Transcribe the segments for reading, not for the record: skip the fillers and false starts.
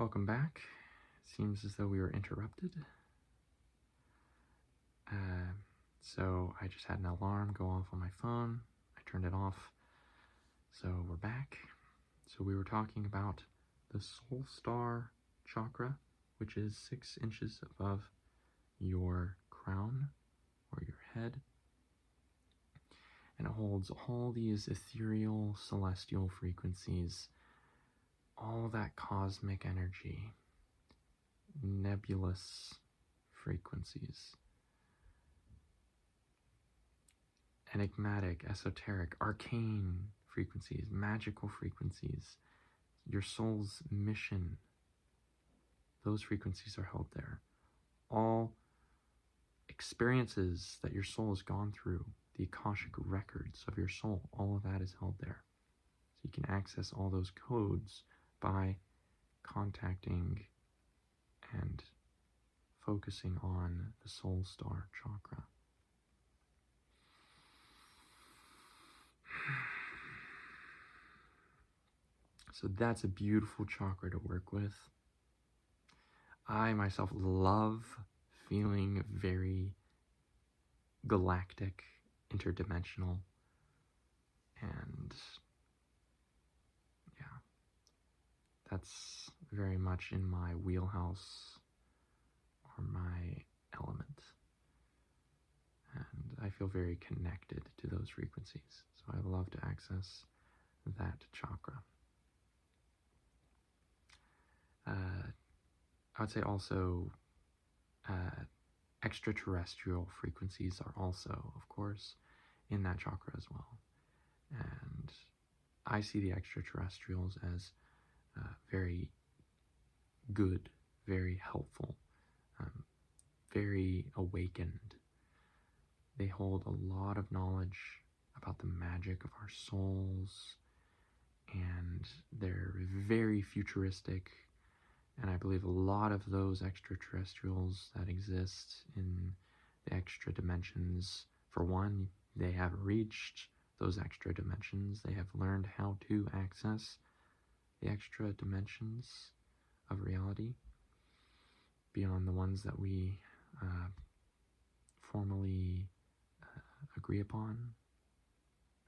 Welcome back. Seems as though we were interrupted. So I just had an alarm go off on my phone. I turned it off. So we're back. So we were talking about the soul star chakra, which is 6 inches above your crown or your head. And it holds all these ethereal, celestial frequencies, all that cosmic energy, nebulous frequencies, enigmatic, esoteric, arcane frequencies, magical frequencies, your soul's mission. Those frequencies are held there. All experiences that your soul has gone through, the Akashic records of your soul, all of that is held there. So you can access all those codes by contacting and focusing on the soul star chakra. So that's a beautiful chakra to work with. I myself love feeling very galactic, interdimensional, and yeah, that's very much in my wheelhouse or my element. And I feel very connected to those frequencies. So I love to access that chakra. I would say also extraterrestrial frequencies are also, of course, in that chakra as well. And I see the extraterrestrials as very good, very helpful, very awakened. They hold a lot of knowledge about the magic of our souls, and they're very futuristic. And I believe a lot of those extraterrestrials that exist in the extra dimensions, for one, they have reached those extra dimensions. They have learned how to access the extra dimensions of reality beyond the ones that we formally agree upon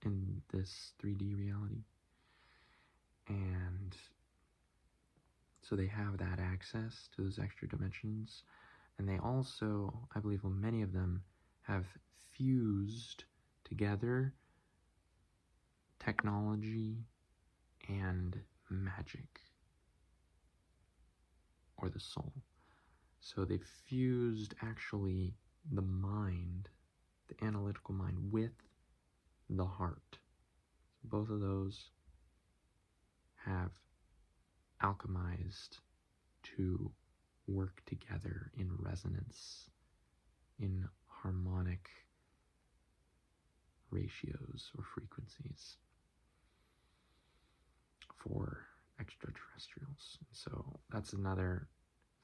in this 3D reality. And so they have that access to those extra dimensions. And they also, I believe many of them, have fused together technology and magic, or the soul. So they've fused actually the mind, the analytical mind, with the heart. So both of those have alchemized to work together in resonance, in harmonic ratios or frequencies for extraterrestrials. So that's another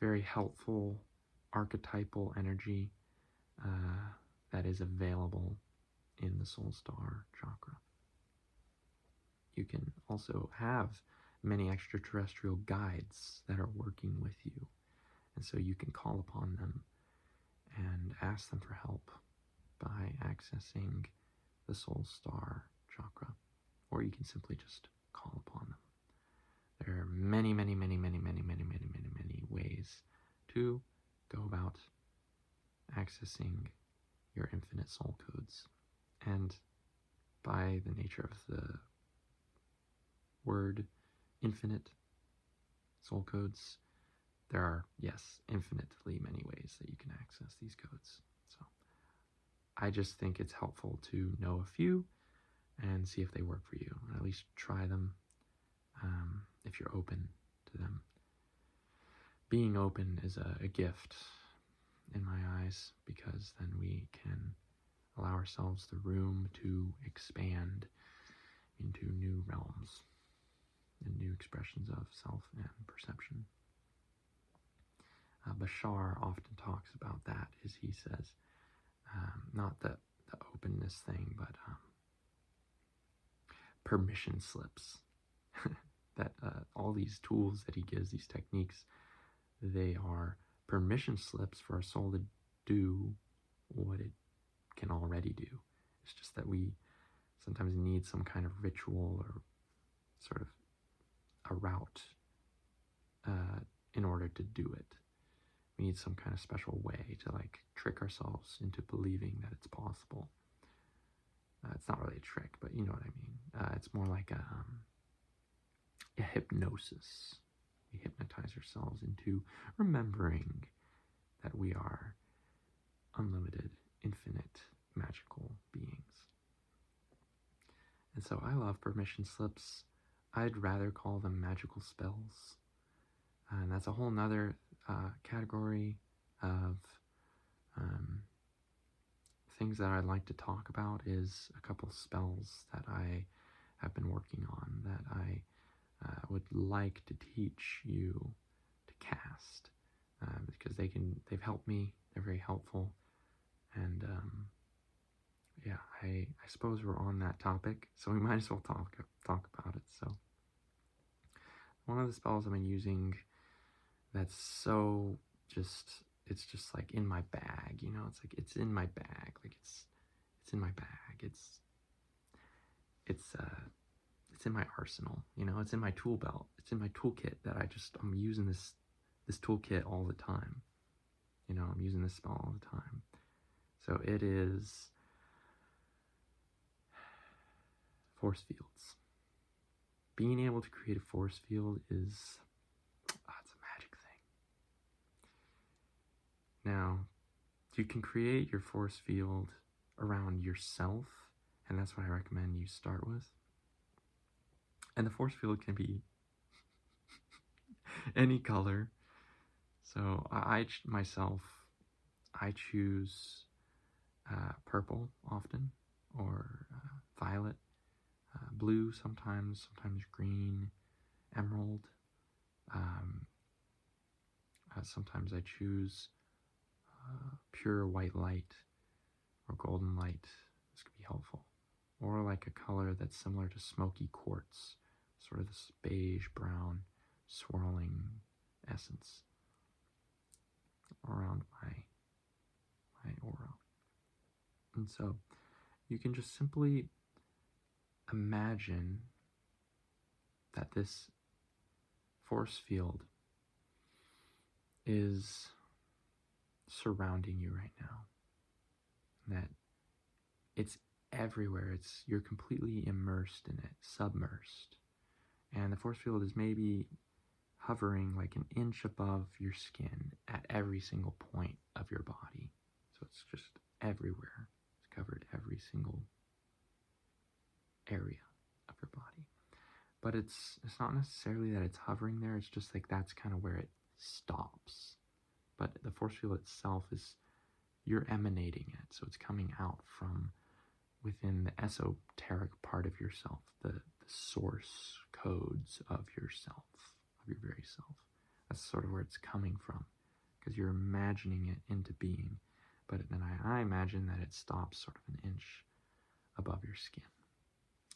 very helpful archetypal energy that is available in the soul star chakra. You can also have many extraterrestrial guides that are working with you, and so you can call upon them and ask them for help by accessing the soul star chakra, or you can simply just call upon them. There are many ways to go about accessing your infinite soul codes. And by the nature of the word infinite soul codes, there are, yes, infinitely many ways that you can access these codes. So I just think it's helpful to know a few and see if they work for you, and at least try them if you're open to them. Being open is a gift in my eyes, because then we can allow ourselves the room to expand into new realms and new expressions of self and perception. Bashar often talks about that, as he says, not the openness thing, but permission slips that all these tools that he gives, these techniques, they are permission slips for our soul to do what it can already do. It's just that we sometimes need some kind of ritual or sort of a route in order to do it. We need some kind of special way to like trick ourselves into believing that it's possible. It's not really a trick, but you know what I mean. It's more like a hypnosis. We hypnotize ourselves into remembering that we are unlimited, infinite, magical beings. And so I love permission slips. I'd rather call them magical spells. And that's a whole nother category of things that I'd like to talk about, is a couple spells that I have been working on that I would like to teach you to cast, because they've helped me. They're very helpful. And yeah, I suppose we're on that topic, so we might as well talk about it. So one of the spells I've been using that's so it's just like in my bag, you know, it's like it's in my bag, like it's in my bag, it's in my arsenal, you know, it's in my tool belt, it's in my toolkit that I'm using this toolkit all the time, you know, I'm using this spell all the time. So it is force fields. Being able to create a force field is it's a magic thing. Now, you can create your force field around yourself, and that's what I recommend you start with. And the force field can be any color. So I choose purple often, or violet, blue sometimes green, emerald. Sometimes I choose pure white light or golden light. This could be helpful. Or like a color that's similar to smoky quartz, sort of this beige brown swirling essence around my aura. And so you can just simply imagine that this force field is surrounding you right now, that it's everywhere. You're completely immersed in it, submersed, and the force field is maybe hovering like an inch above your skin at every single point of your body. So it's just everywhere. It's covered every single area of your body. But it's not necessarily that it's hovering there, it's just like that's kind of where it stops. But the force field itself you're emanating it, so it's coming out from within the esoteric part of yourself, the source codes of yourself, of your very self. That's sort of where it's coming from, because you're imagining it into being. But then I imagine that it stops sort of an inch above your skin.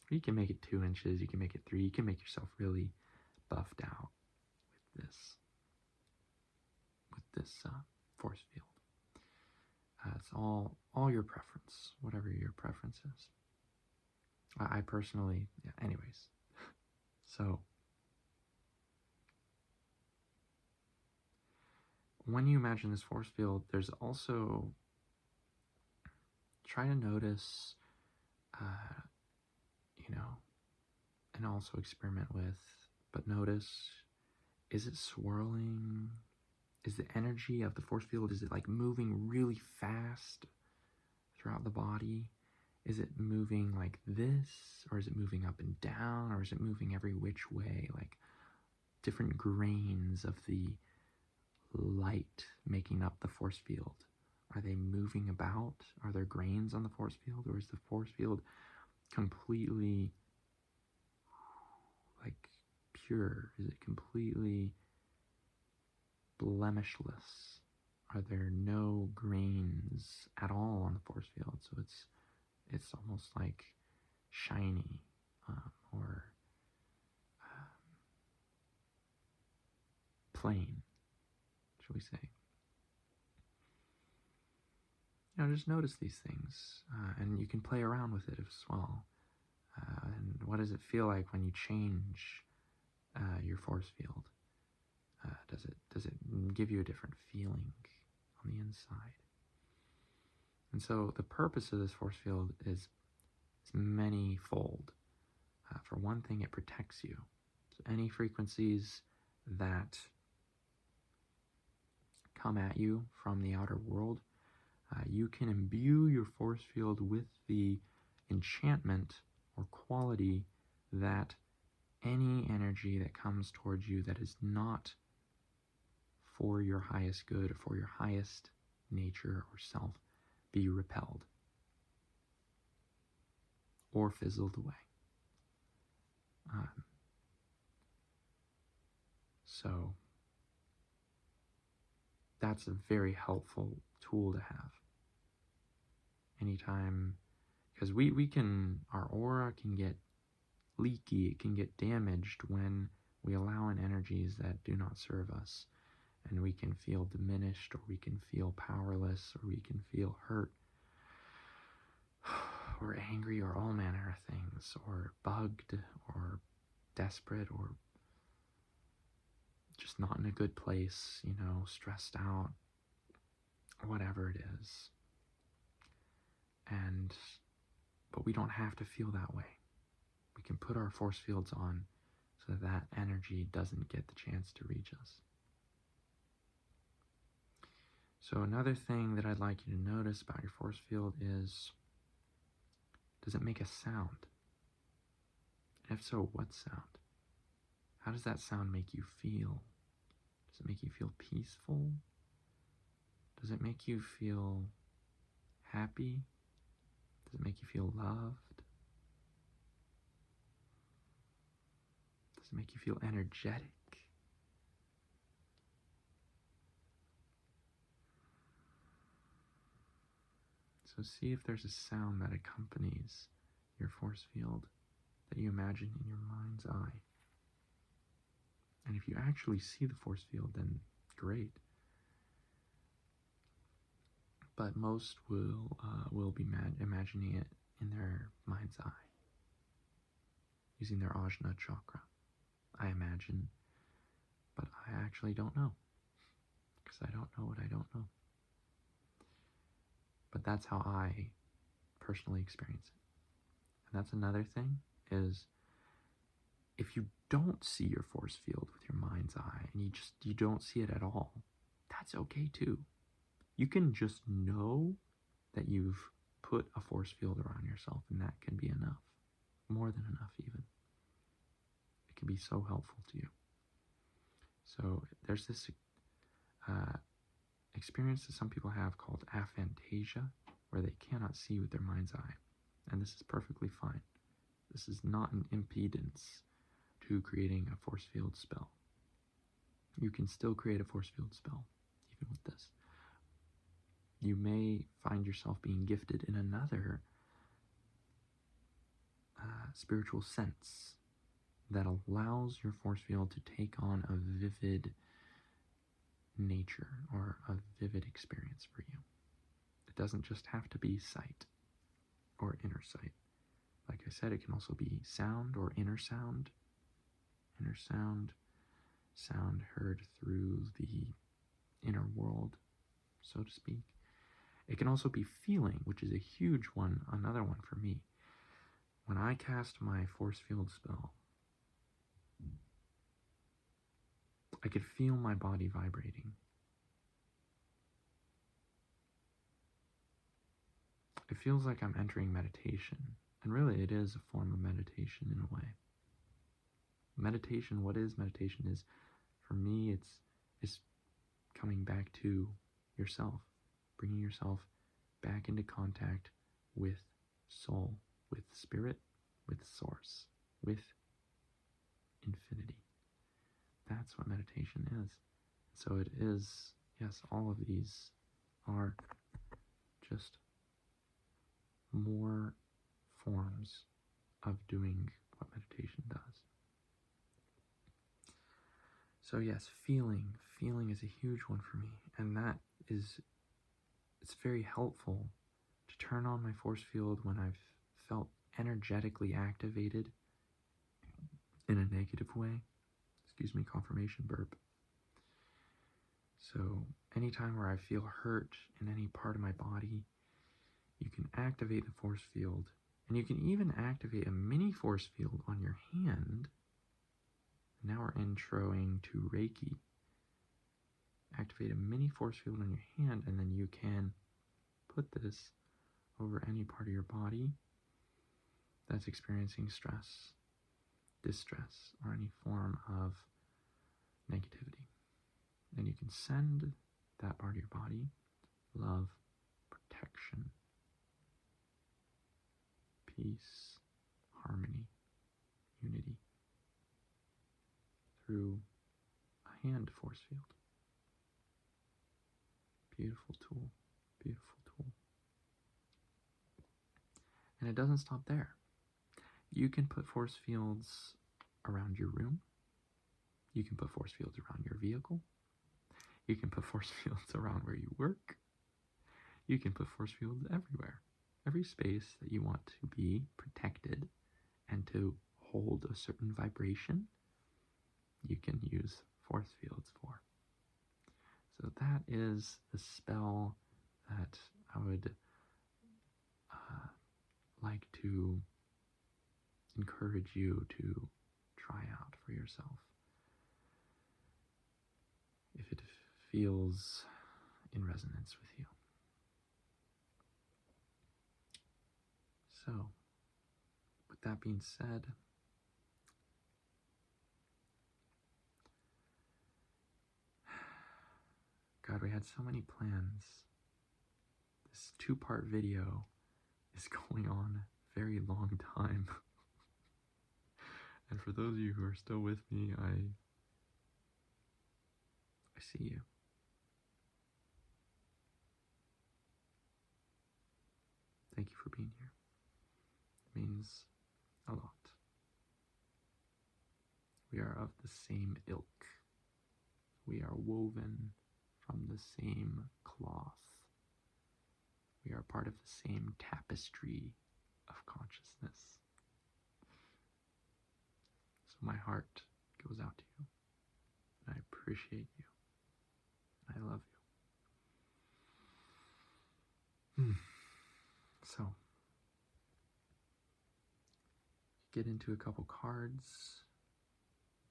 You can make it 2 inches, you can make it 3, you can make yourself really buffed out with this force field. It's all your preference, whatever your preference is. I personally, anyways. So, when you imagine this force field, there's also, try to notice, and also experiment with, but notice, is it swirling? Is the energy of the force field, is it like moving really fast throughout the body? Is it moving like this, or is it moving up and down, or is it moving every which way, like different grains of the light making up the force field? Are they moving about? Are there grains on the force field, or is the force field completely like pure? Is it completely blemishless? Are there no grains at all on the force field? So it's almost like shiny, or plane, shall we say. Just notice these things, and you can play around with it as well. And what does it feel like when you change your force field? Does it give you a different feeling on the inside? And so the purpose of this force field is many-fold. For one thing, it protects you. So any frequencies that come at you from the outer world, you can imbue your force field with the enchantment or quality that any energy that comes towards you that is not for your highest good or for your highest nature or self be repelled or fizzled away. So that's a very helpful tool to have. Anytime, because our aura can get leaky, it can get damaged when we allow in energies that do not serve us, and we can feel diminished, or we can feel powerless, or we can feel hurt, or angry, or all manner of things, or bugged, or desperate, or just not in a good place, stressed out, whatever it is. But we don't have to feel that way. We can put our force fields on so that energy doesn't get the chance to reach us. So another thing that I'd like you to notice about your force field is, does it make a sound? And if so, what sound? How does that sound make you feel? Does it make you feel peaceful? Does it make you feel happy? Does it make you feel loved? Does it make you feel energetic? So see if there's a sound that accompanies your force field that you imagine in your mind's eye. And if you actually see the force field, then great. But most will be imagining it in their mind's eye, using their Ajna chakra, I imagine. But I actually don't know, because I don't know what I don't know. But that's how I personally experience it. And that's another thing, is if you don't see your force field with your mind's eye, and you don't see it at all, that's okay too. You can just know that you've put a force field around yourself, and that can be enough. More than enough, even. It can be so helpful to you. So there's this experience that some people have called aphantasia, where they cannot see with their mind's eye. And this is perfectly fine. This is not an impedance to creating a force field spell. You can still create a force field spell, even with this. You may find yourself being gifted in another spiritual sense that allows your force field to take on a vivid nature or a vivid experience for you. It doesn't just have to be sight or inner sight. Like I said, it can also be sound or inner sound. Inner sound, sound heard through the inner world, so to speak. It can also be feeling, which is a huge one, another one for me. When I cast my force field spell, I could feel my body vibrating. It feels like I'm entering meditation, and really it is a form of meditation in a way. Meditation, what is meditation? Is, for me, it's coming back to yourself, bringing yourself back into contact with soul, with spirit, with source, with infinity. That's what meditation is. So it is, yes, all of these are just more forms of doing what meditation does. So yes, feeling is a huge one for me, and it's very helpful to turn on my force field when I've felt energetically activated in a negative way. Excuse me, confirmation burp. So anytime where I feel hurt in any part of my body, you can activate the force field, and you can even activate a mini force field on your hand. Now we're introing to Reiki. Activate a mini force field on your hand, and then you can put this over any part of your body that's experiencing stress, distress, or any form of negativity. And you can send that part of your body love, protection, peace, harmony, unity through a hand force field. Beautiful tool, beautiful tool. And it doesn't stop there. You can put force fields around your room. You can put force fields around your vehicle. You can put force fields around where you work. You can put force fields everywhere. Every space that you want to be protected and to hold a certain vibration, you can use force fields for. So that is the spell that I would like to encourage you to try out for yourself. If it feels in resonance with you. So, with that being said, God, we had so many plans. This 2-part video is going on a very long time. And for those of you who are still with me, I see you. Thank you for being here. It means a lot. We are of the same ilk. We are woven from the same cloth. We are part of the same tapestry of consciousness. So my heart goes out to you. And I appreciate you. I love you. So, get into a couple cards.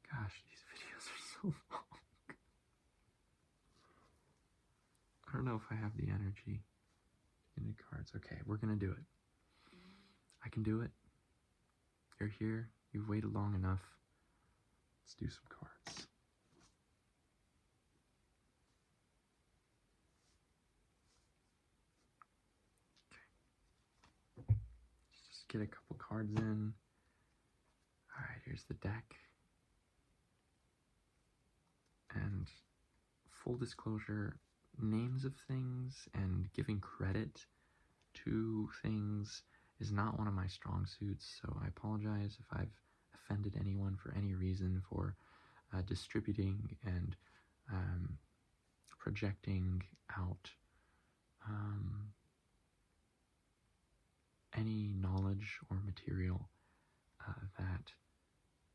Gosh, these videos are so long. I don't know if I have the energy to get into cards. Okay, we're gonna do it. I can do it. You're here. You've waited long enough. Let's do some cards. Okay. Just get a couple cards in. Alright, here's the deck. And full disclosure, names of things and giving credit to things is not one of my strong suits, so I apologize if I've offended anyone for any reason for distributing and projecting out any knowledge or material that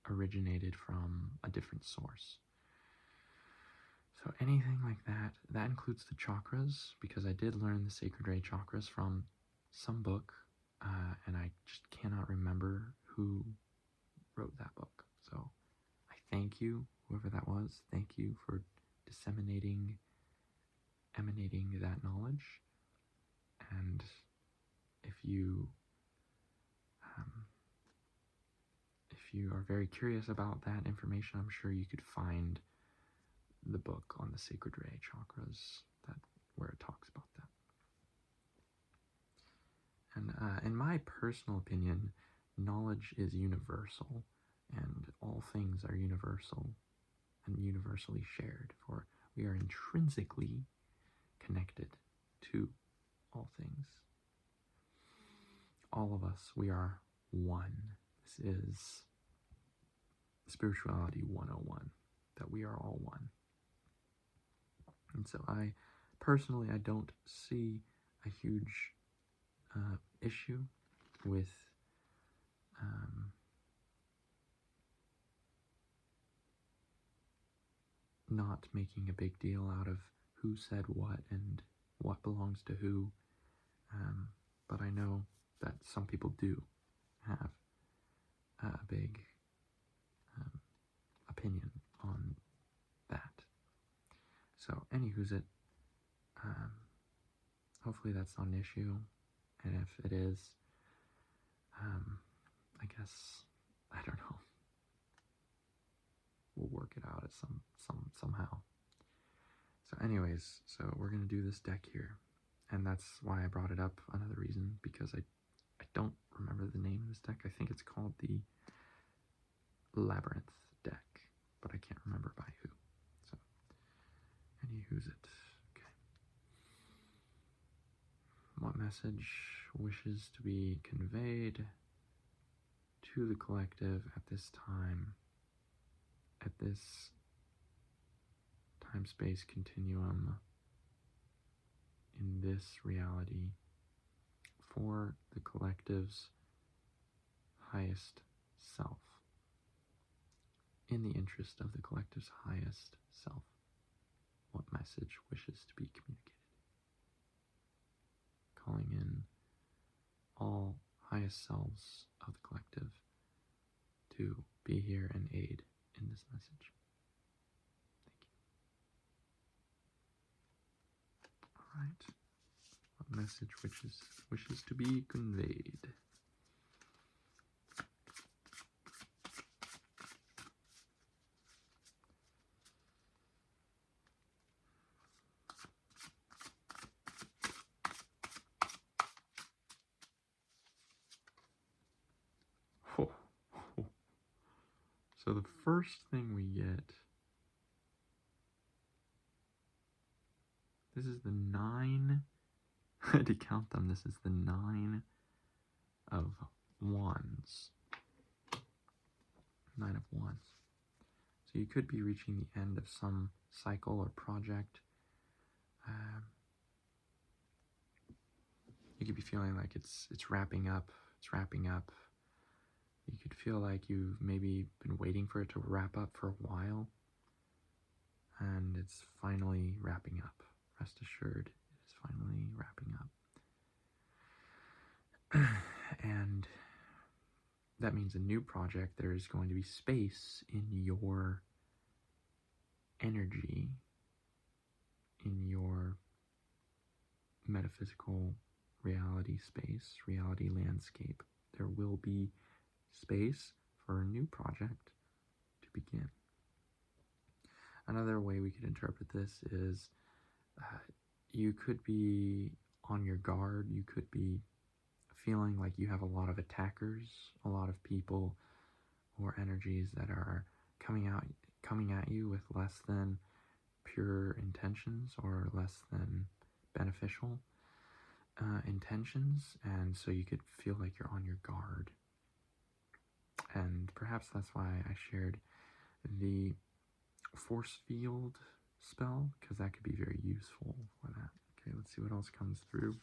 originated from a different source. So anything like that, that includes the chakras, because I did learn the sacred ray chakras from some book, and I just cannot remember who wrote that book. So I thank you, whoever that was. Thank you for emanating that knowledge. And if you are very curious about that information, I'm sure you could find the book on the sacred ray chakras where it talks about that. And in my personal opinion, knowledge is universal, and all things are universal and universally shared, for we are intrinsically connected to all things. All of us, we are one. This is Spirituality 101, that we are all one. And so I personally, I don't see a huge issue with not making a big deal out of who said what and what belongs to who. But I know that some people do have a big opinion on that. So, anywho's it, hopefully that's not an issue, and if it is, I guess, I don't know, we'll work it out at somehow. So anyways, so we're gonna do this deck here, and that's why I brought it up, another reason, because I don't remember the name of this deck. I think it's called the Labyrinth deck, but I can't remember by who. So, anywho's it. Okay. What message wishes to be conveyed to the collective at this time, at this time-space continuum, in this reality, for the collective's highest self, in the interest of the collective's highest self? What message wishes to be communicated? Calling in all highest selves of the collective to be here and aid in this message. Thank you. Alright. What message wishes to be conveyed? So the first thing we get, this is the 9, I had to count them, this is the 9 of Wands. 9 of Wands. So you could be reaching the end of some cycle or project. You could be feeling like it's wrapping up, You could feel like you've maybe been waiting for it to wrap up for a while, and it's finally wrapping up. Rest assured, it is finally wrapping up. And that means a new project, there is going to be space in your energy, in your metaphysical reality space, reality landscape. There will be space for a new project to begin. Another way we could interpret this is you could be on your guard, you could be feeling like you have a lot of attackers, a lot of people or energies that are coming at you with less than pure intentions or less than beneficial intentions, and so you could feel like you're on your guard. And perhaps that's why I shared the force field spell, because that could be very useful for that. Okay, let's see what else comes through.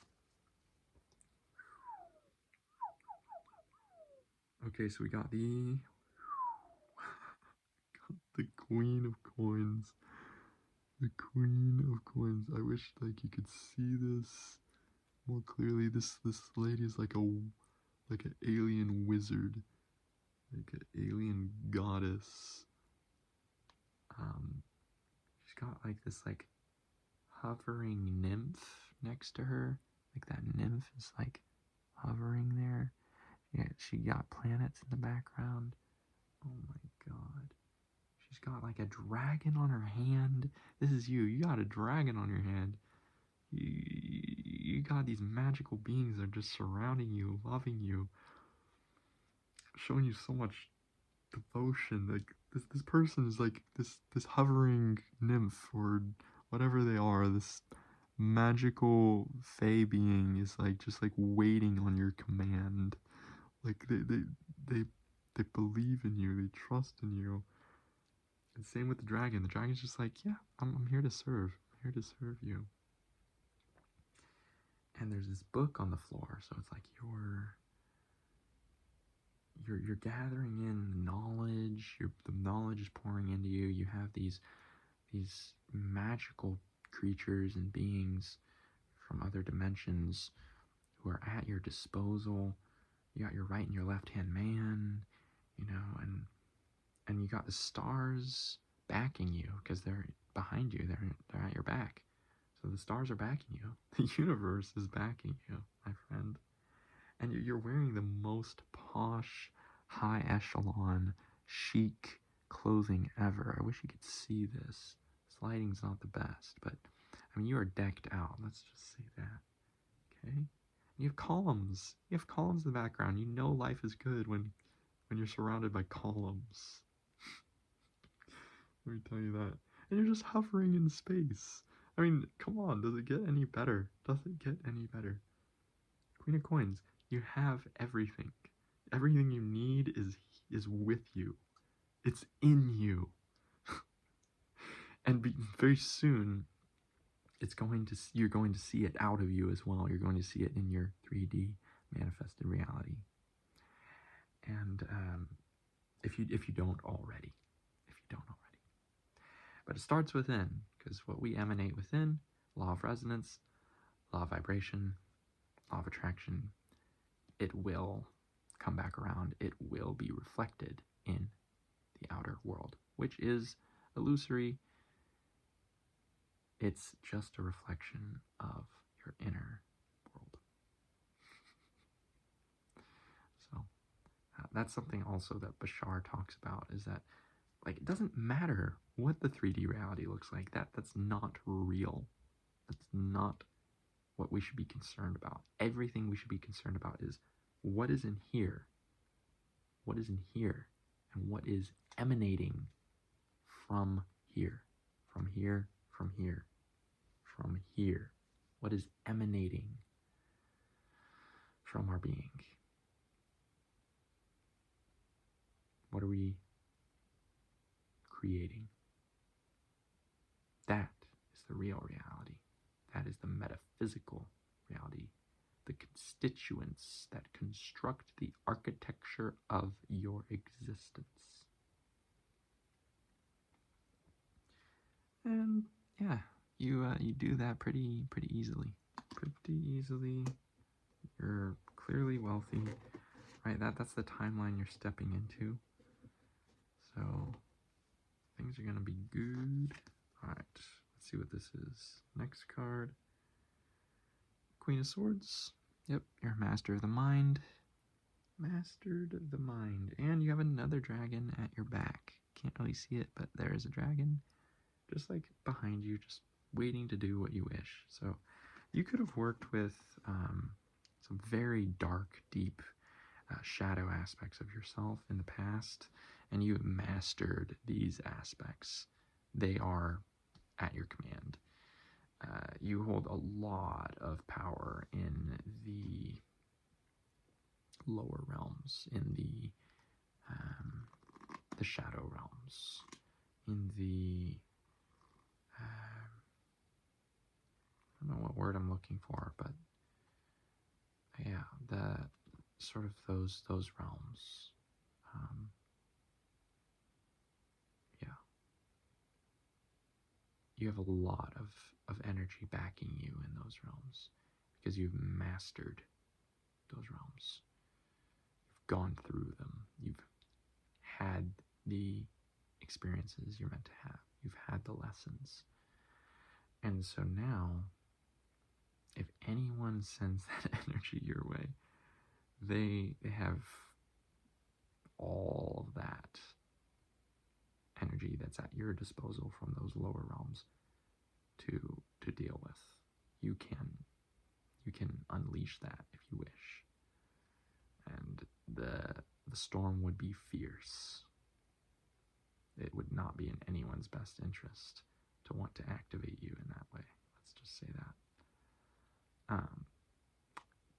Okay, so we got the Queen of Coins. The Queen of Coins. I wish like you could see this more clearly. This lady is like an alien wizard, like an alien goddess. She's got like this like hovering nymph next to her. Like that nymph is like hovering there. Yeah, she got planets in the background. Oh my god. She's got like a dragon on her hand. This is you. You got a dragon on your hand. You got these magical beings that are just surrounding you, loving you, showing you so much devotion. Like this person is like this hovering nymph or whatever they are. This magical fae being is like just like waiting on your command. Like they believe in you. They trust in you. And same with the dragon. The dragon's just like, yeah, I'm here to serve. I'm here to serve you. And there's this book on the floor, so it's like you're gathering in knowledge. The knowledge is pouring into you. You have these magical creatures and beings from other dimensions who are at your disposal. You got your right and your left hand man, you know, and you got the stars backing you because they're behind you. They're at your back. So the stars are backing you. The universe is backing you, my friend. And you're wearing the most posh, high echelon, chic clothing ever. I wish you could see this. This lighting's not the best, but I mean, you are decked out. Let's just say that. Okay? You have columns. You have columns in the background. You know life is good when you're surrounded by columns. Let me tell you that. And you're just hovering in space. I mean, come on, does it get any better? Does it get any better? Queen of Coins, you have everything. Everything you need is with you. It's in you. And very soon, you're going to see it out of you as well. You're going to see it in your 3D manifested reality. And if you don't already, but it starts within, because what we emanate within, law of resonance, law of vibration, law of attraction, it will come back around. It will be reflected in the outer world, which is illusory. It's just a reflection of your inner world. So that's something also that Bashar talks about, is that like it doesn't matter what the 3D reality looks like. That's not real. That's not what we should be concerned about. Everything we should be concerned about is what is in here. What is in here, and what is emanating from here. From here, from here, from here. What is emanating from our being? What are we creating? That is the real reality. That is the metaphysical reality. The constituents that construct the architecture of your existence. And yeah, you do that pretty easily. Pretty easily. You're clearly wealthy, right? That's the timeline you're stepping into. So things are gonna be good. All right, let's see what this is. Next card. Queen of Swords. Yep, you're a master of the mind. Mastered of the mind. And you have another dragon at your back. Can't really see it, but there is a dragon just like behind you, just waiting to do what you wish. So you could have worked with some very dark, deep shadow aspects of yourself in the past, and you have mastered these aspects. They are at your command. You hold a lot of power in the lower realms, in the shadow realms, in the I don't know what word I'm looking for, but yeah, the sort of those realms. Yeah, you have a lot of energy backing you in those realms because you've mastered those realms. You've gone through them. You've had the experiences you're meant to have. You've had the lessons. And so now, if anyone sends that energy your way, they have all of that energy that's at your disposal from those lower realms to deal with. You can unleash that if you wish. And the storm would be fierce. It would not be in anyone's best interest to want to activate you in that way. Let's just say that.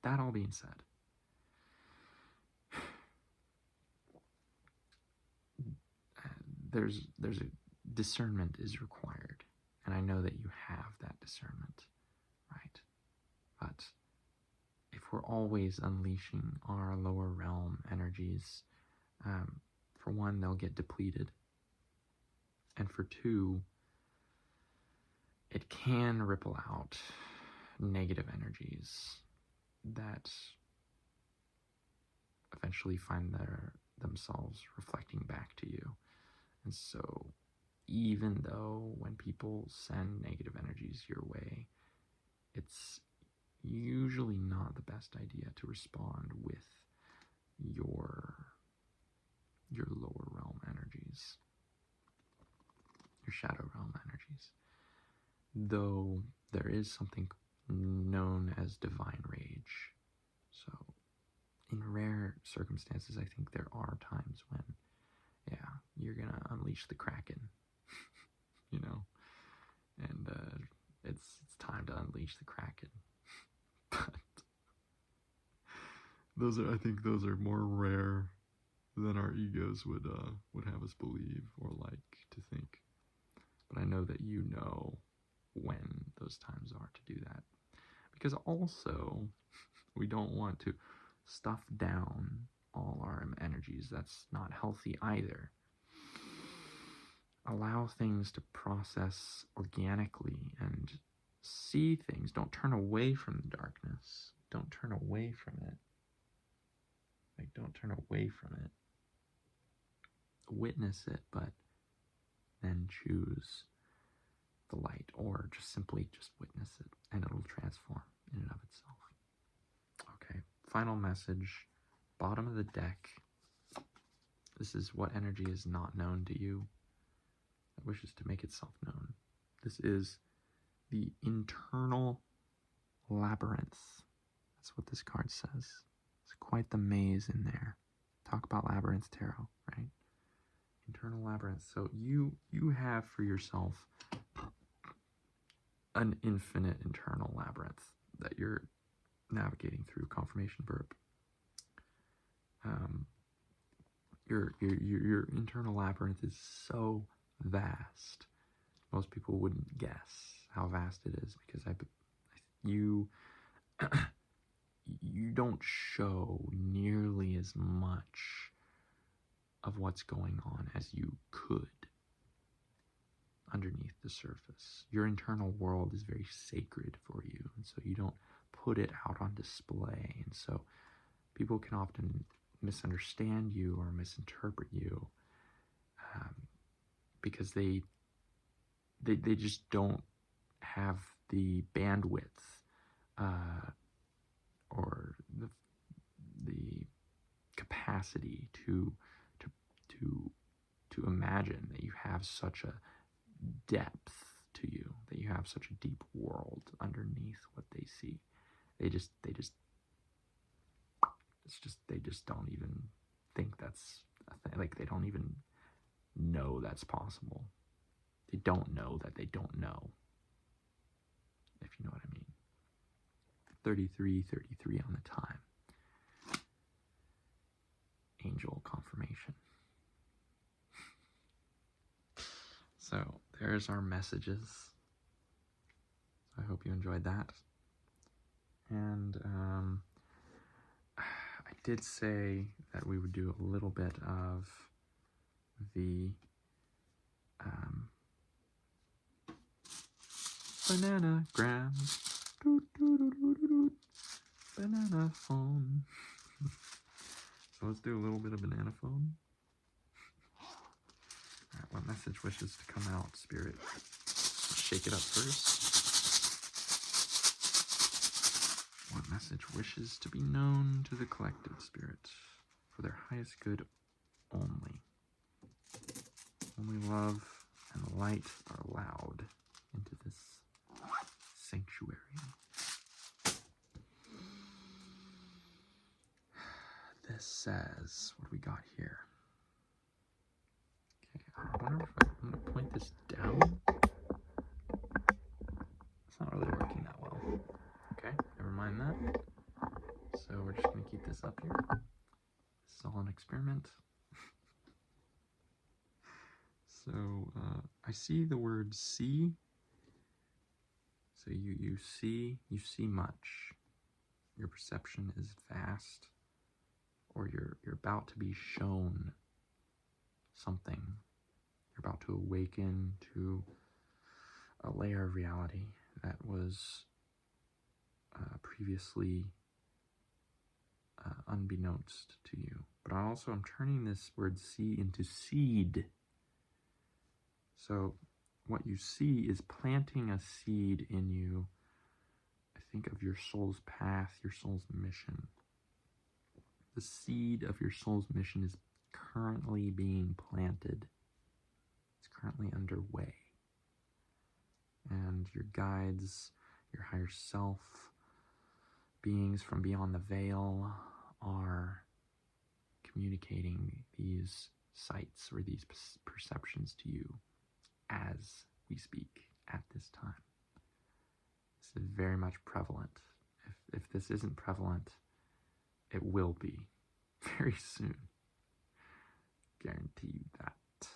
That all being said, there's discernment is required. And I know that you have that discernment, right? But if we're always unleashing our lower realm energies, for one, they'll get depleted. And for two, it can ripple out negative energies that eventually find themselves reflecting back to you. And so even though when people send negative energies your way, it's usually not the best idea to respond with your lower realm energies, your shadow realm energies. Though there is something known as divine rage. So in rare circumstances, I think there are times when, yeah, you're gonna unleash the Kraken, you know, and it's time to unleash the Kraken. But I think those are more rare than our egos would have us believe or like to think. But I know that you know when those times are to do that, because also we don't want to stuff down all our energies. That's not healthy either. Allow things to process organically and see things. Don't turn away from the darkness. Don't turn away from it. Like, don't turn away from it. Witness it, but then choose the light, or just simply just witness it, and it'll transform in and of itself. Okay, final message, bottom of the deck. This is what energy is not known to you that wishes to make itself known. This is the internal labyrinth. That's what this card says. It's quite the maze in there. Talk about labyrinth tarot, right? Internal labyrinth. So you have for yourself an infinite internal labyrinth that you're navigating through. Confirmation verb. Your internal labyrinth is so vast. Most people wouldn't guess how vast it is, because you don't show nearly as much of what's going on as you could underneath the surface. Your internal world is very sacred for you, and so you don't put it out on display. And so people can often misunderstand you or misinterpret you because they just don't have the bandwidth or the capacity to imagine that you have such a depth to you, that you have such a deep world underneath what they see. They just don't even think that's a thing. Like, they don't even know that's possible. They don't know that they don't know, if you know what I mean. 33 on the time. Angel confirmation. So there's our messages. So I hope you enjoyed that. And I did say that we would do a little bit of the bananagram. Banana phone. So let's do a little bit of banana phone. Alright, what message wishes to come out, Spirit? Let's shake it up first. What message wishes to be known to the collective, Spirit, for their highest good only? Only love and light are allowed into this sanctuary. This says, what do we got here? Okay, I wonder if I'm going to point this down. It's not really working that well. Okay, never mind that. So we're just going to keep this up here. This is all an experiment. So I see the word see. So you see much. Your perception is vast, or you're about to be shown something. You're about to awaken to a layer of reality that was previously unbeknownst to you. But I'm turning this word see into seed. So what you see is planting a seed in you, I think, of your soul's path, your soul's mission. The seed of your soul's mission is currently being planted. It's currently underway. And your guides, your higher self, beings from beyond the veil are communicating these sights or these perceptions to you as we speak at this time. This is very much prevalent. If this isn't prevalent, it will be very soon. Guarantee you that.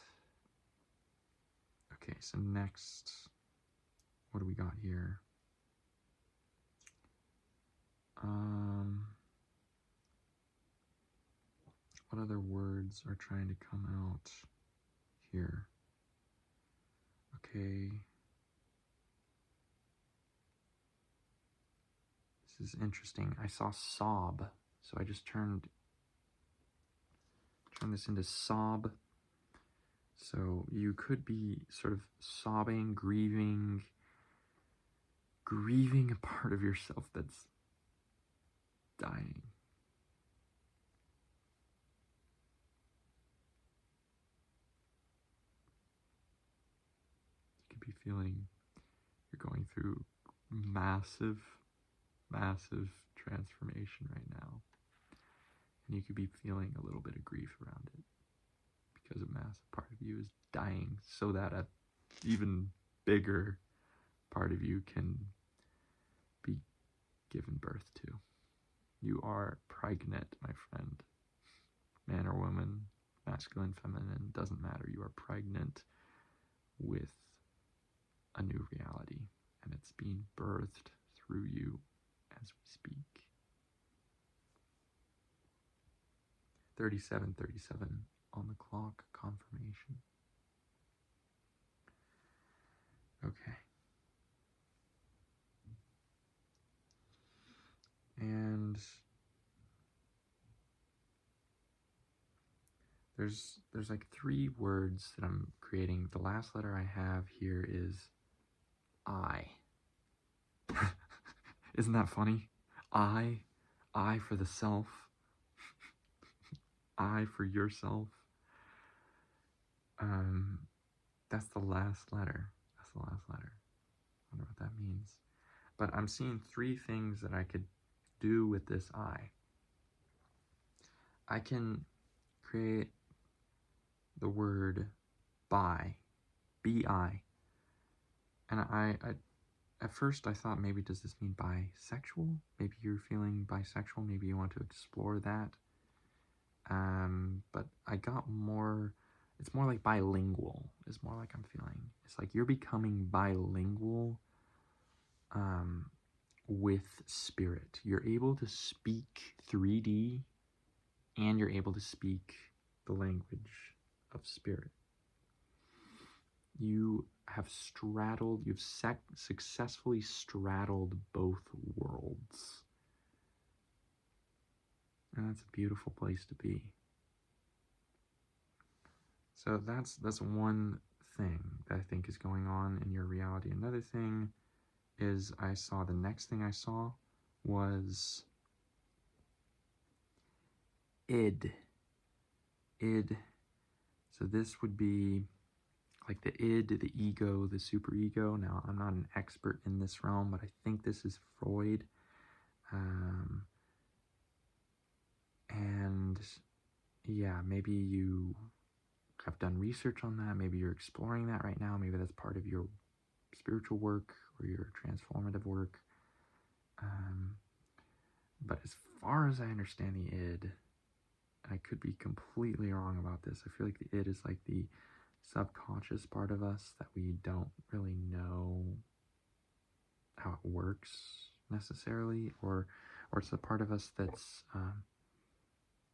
Okay, so next, what do we got here? What other words are trying to come out here? Okay. This is interesting. I saw sob, so I just turned this into sob. So you could be sort of sobbing, grieving a part of yourself that's dying. You could be feeling you're going through massive transformation right now. And you could be feeling a little bit of grief around it because a massive part of you is dying so that an even bigger part of you can be given birth to. You are pregnant, my friend. Man or woman, masculine, feminine, doesn't matter. You are pregnant with a new reality, and it's being birthed through you as we speak. 37:37 on the clock, confirmation. Okay. And there's like 3 words that I'm creating. The last letter I have here is I. Isn't that funny? I for the self. I for yourself. That's the last letter. I wonder what that means. But I'm seeing 3 things that I could do with this I. I can create the word bi, B-I. And I at first I thought, maybe does this mean bisexual? Maybe you're feeling bisexual, maybe you want to explore that. But I got more, it's more like bilingual, is more like I'm feeling. It's like you're becoming bilingual with spirit. You're able to speak 3D and you're able to speak the language of spirit. You have you've successfully straddled both worlds. And that's a beautiful place to be. So that's one thing that I think is going on in your reality. Another thing is the next thing I saw was id. Id. So this would be like the id, the ego, the superego. Now, I'm not an expert in this realm, but I think this is Freud. And yeah, maybe you have done research on that. Maybe you're exploring that right now. Maybe that's part of your spiritual work or your transformative work. But as far as I understand the id, and I could be completely wrong about this, I feel like the id is like the subconscious part of us that we don't really know how it works necessarily, or it's the part of us that's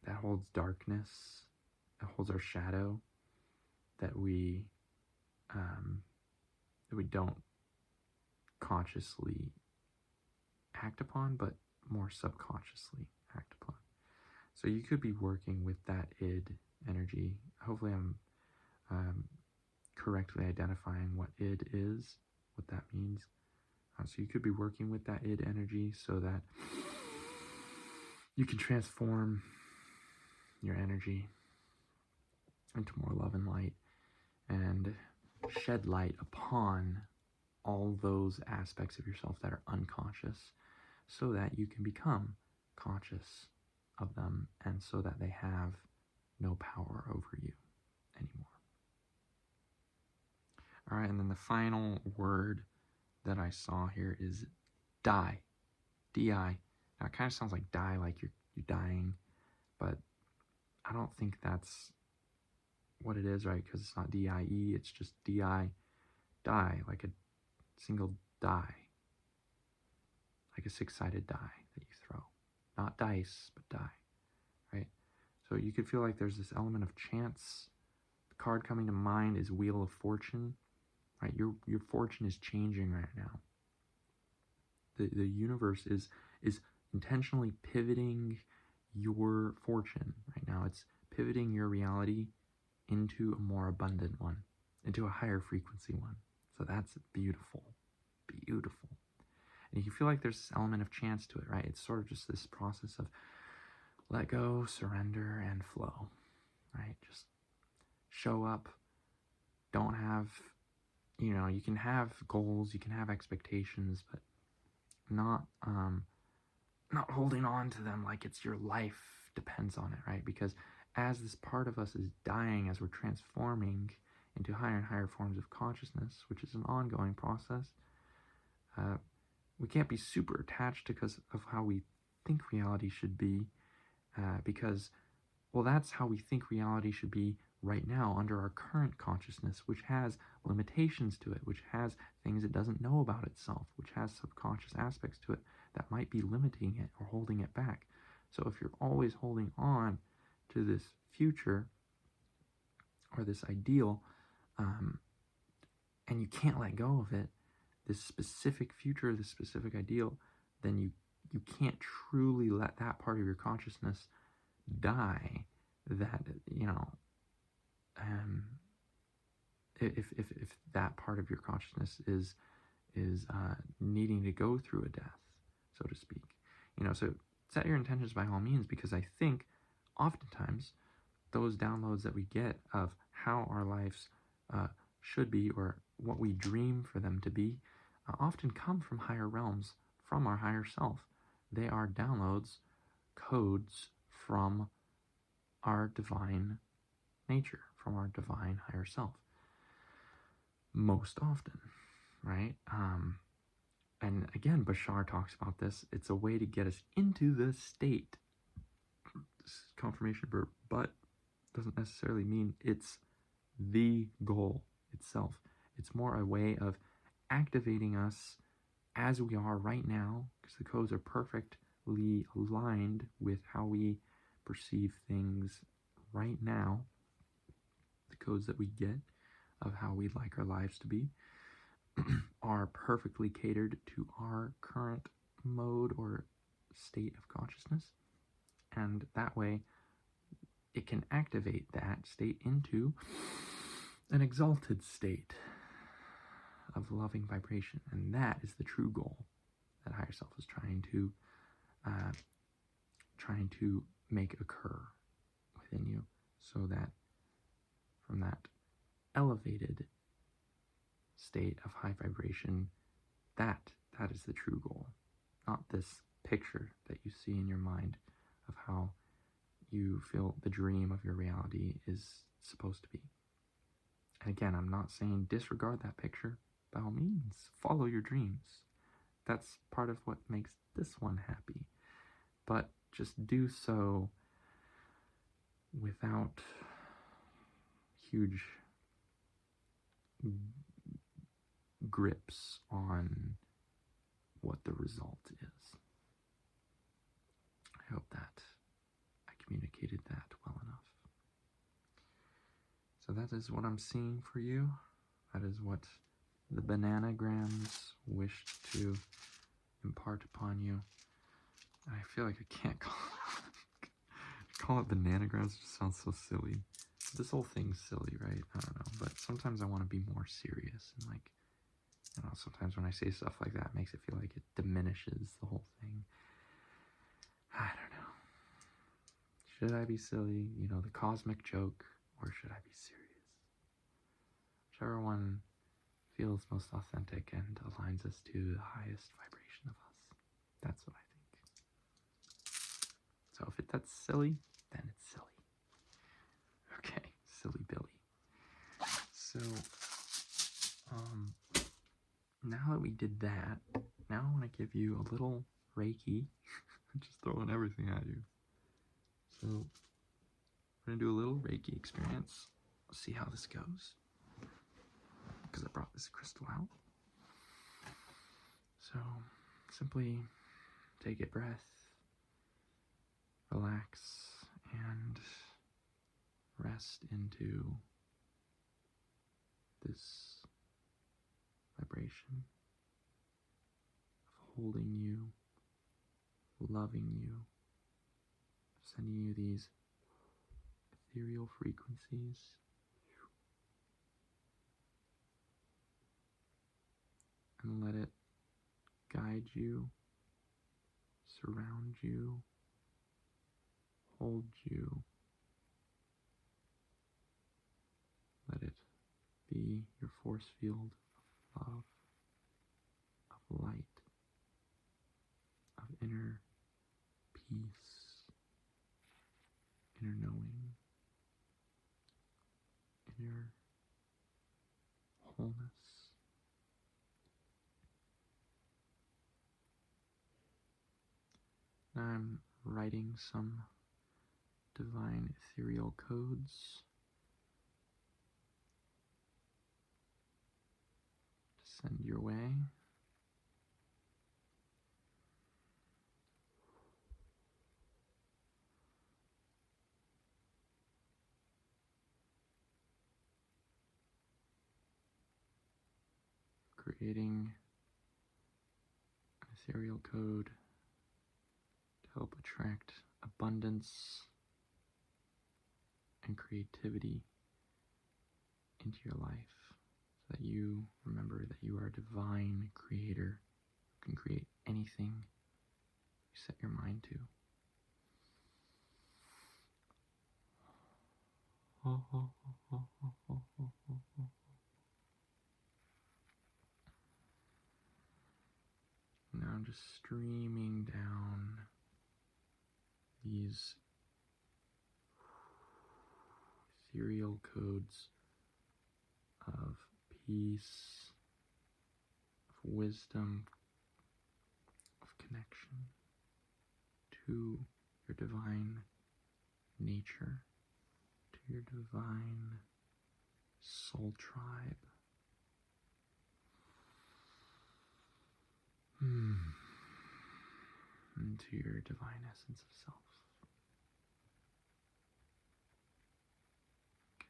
that holds darkness, that holds our shadow, that we don't consciously act upon, but more subconsciously act upon. So you could be working with that id energy. Hopefully I'm correctly identifying what id is, what that means. So you could be working with that id energy so that you can transform your energy into more love and light, and shed light upon all those aspects of yourself that are unconscious, so that you can become conscious of them, and so that they have no power over you anymore. All right, and then the final word that I saw here is die. D-I. Now it kind of sounds like die, like you're dying, but I don't think that's what it is, right? Because it's not D-I-E, it's just D-I, die, like a single die, like a six-sided die that you throw. Not dice, but die, right? So you could feel like there's this element of chance. The card coming to mind is Wheel of Fortune, right? Your fortune is changing right now. The universe is intentionally pivoting your fortune right now. It's pivoting your reality into a more abundant one, into a higher frequency one. So that's beautiful, beautiful. And you can feel like there's this element of chance to it, right? It's sort of just this process of let go, surrender, and flow, right? Just show up. Don't have, you can have goals, you can have expectations, but not holding on to them like it's your life depends on it, right? Because as this part of us is dying, as we're transforming into higher and higher forms of consciousness, which is an ongoing process, we can't be super attached because of how we think reality should be, because, well, that's how we think reality should be right now under our current consciousness, which has limitations to it, which has things it doesn't know about itself, which has subconscious aspects to it that might be limiting it or holding it back. So if you're always holding on to this future or this ideal, and you can't let go of it, this specific future, this specific ideal, then you can't truly let that part of your consciousness die. That, if that part of your consciousness is needing to go through a death, so to speak, so set your intentions by all means, because I think oftentimes those downloads that we get of how our lives should be, or what we dream for them to be, often come from higher realms, from our higher self. They are downloads, codes from our divine nature, from our divine higher self. Most often, right? And again, Bashar talks about this. It's a way to get us into the state. This is confirmation verb, but doesn't necessarily mean it's the goal itself. It's more a way of activating us as we are right now, because the codes are perfectly aligned with how we perceive things right now. The codes that we get of how we'd like our lives to be are perfectly catered to our current mode or state of consciousness, and that way it can activate that state into an exalted state of loving vibration. And that is the true goal that higher self is trying to make occur within you, so that from that elevated state of high vibration, that is the true goal, not this picture that you see in your mind of how you feel the dream of your reality is supposed to be. And again, I'm not saying disregard that picture. By all means, follow your dreams. That's part of what makes this one happy. But just do so without huge grips on what the result is. I hope that I communicated that well enough. So that is what I'm seeing for you. That is what the bananagrams wished to impart upon you. I feel like I can't call it bananagrams. It just sounds so silly. This whole thing's silly, right? I don't know. But sometimes I want to be more serious. And like, you know, sometimes when I say stuff like that, it makes it feel like it diminishes the whole thing. I don't know. Should I be silly? You know, the cosmic joke, or should I be serious? Whichever one feels most authentic and aligns us to the highest vibration of us. That's what I think. So if that's silly, then it's silly. Okay, silly Billy. So, now that we did that, now I want to give you a little Reiki. Just throwing everything at you. So, we're going to do a little Reiki experience. Let's see how this goes. Because I brought this crystal out. So, simply take a breath, relax, and rest into this vibration of holding you, loving you, sending you these ethereal frequencies. And let it guide you, surround you, hold you. Let it be your force field of love, of light, of inner peace, inner knowing, inner wholeness. Now I'm writing some divine ethereal codes to send your way. Creating an ethereal code to help attract abundance and creativity into your life, so that you remember that you are a divine creator who can create anything you set your mind to. Now I'm just streaming down these ethereal codes of peace, of wisdom, of connection to your divine nature, to your divine soul tribe. Into your divine essence of self. Okay.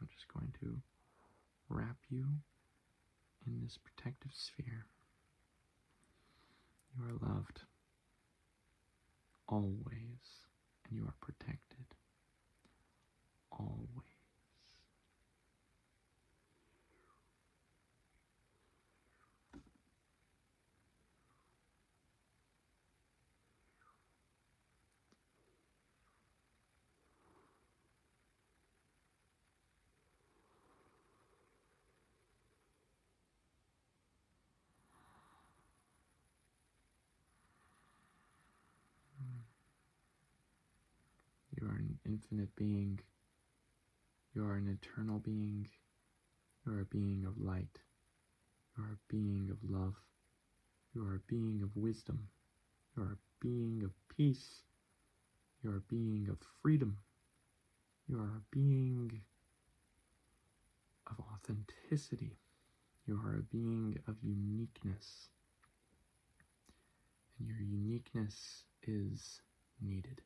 I'm just going to wrap you in this protective sphere. You are loved always, and you are protected always. You are an infinite being. You are an eternal being. You are a being of light. You are a being of love. You are a being of wisdom. You are a being of peace. You are a being of freedom. You are a being of of authenticity. You are a being of uniqueness. And your uniqueness is needed.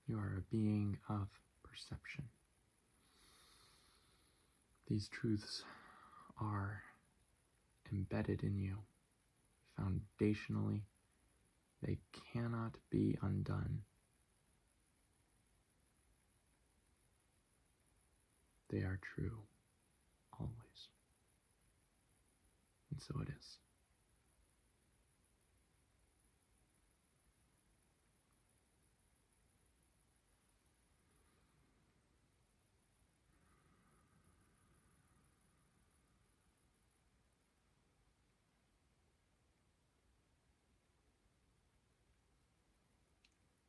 You are a being of perception. These truths are embedded in you foundationally. They cannot be undone. They are true, always. And so it is.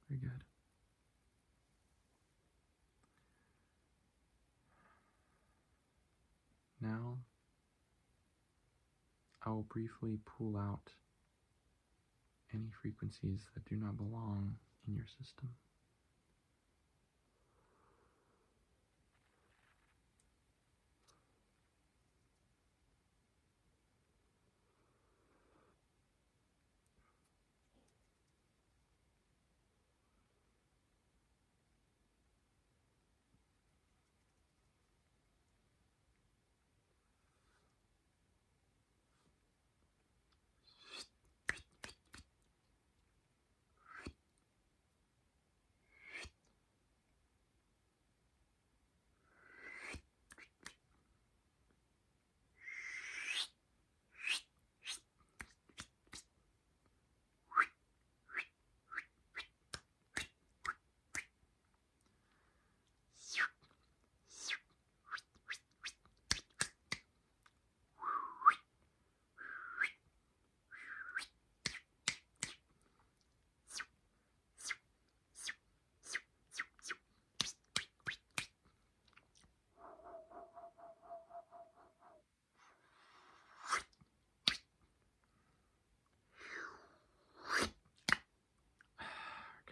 Very good. Now, I will briefly pull out any frequencies that do not belong in your system.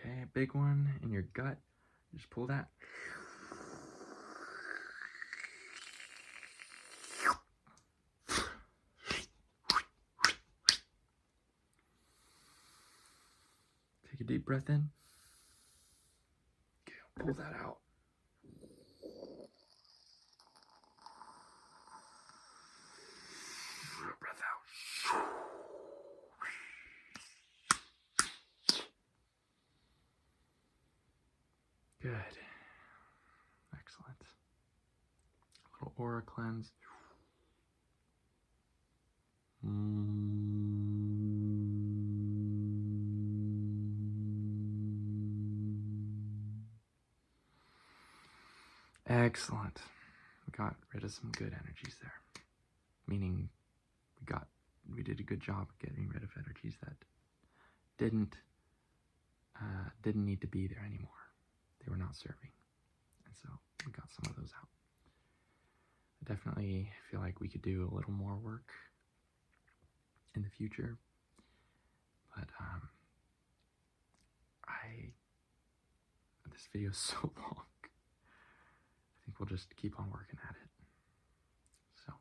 Okay, a big one in your gut. Just pull that. Take a deep breath in. Okay, pull that out. Breath out. Good. Excellent. A little aura cleanse. Excellent. We got rid of some good energies there. Meaning we did a good job getting rid of energies that didn't need to be there anymore. They were not serving. And so we got some of those out. I definitely feel like we could do a little more work in the future. But this video is so long. I think we'll just keep on working at it. So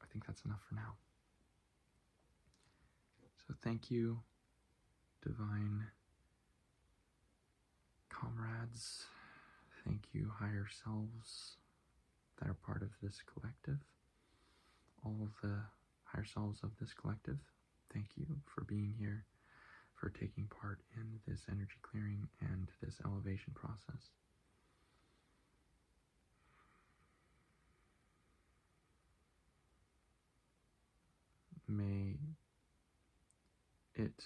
I think that's enough for now. So thank you, divine comrades. Thank you, higher selves that are part of this collective. All of the higher selves of this collective, thank you for being here, for taking part in this energy clearing and this elevation process. May it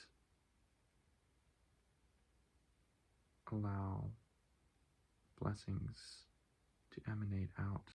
allow blessings to emanate out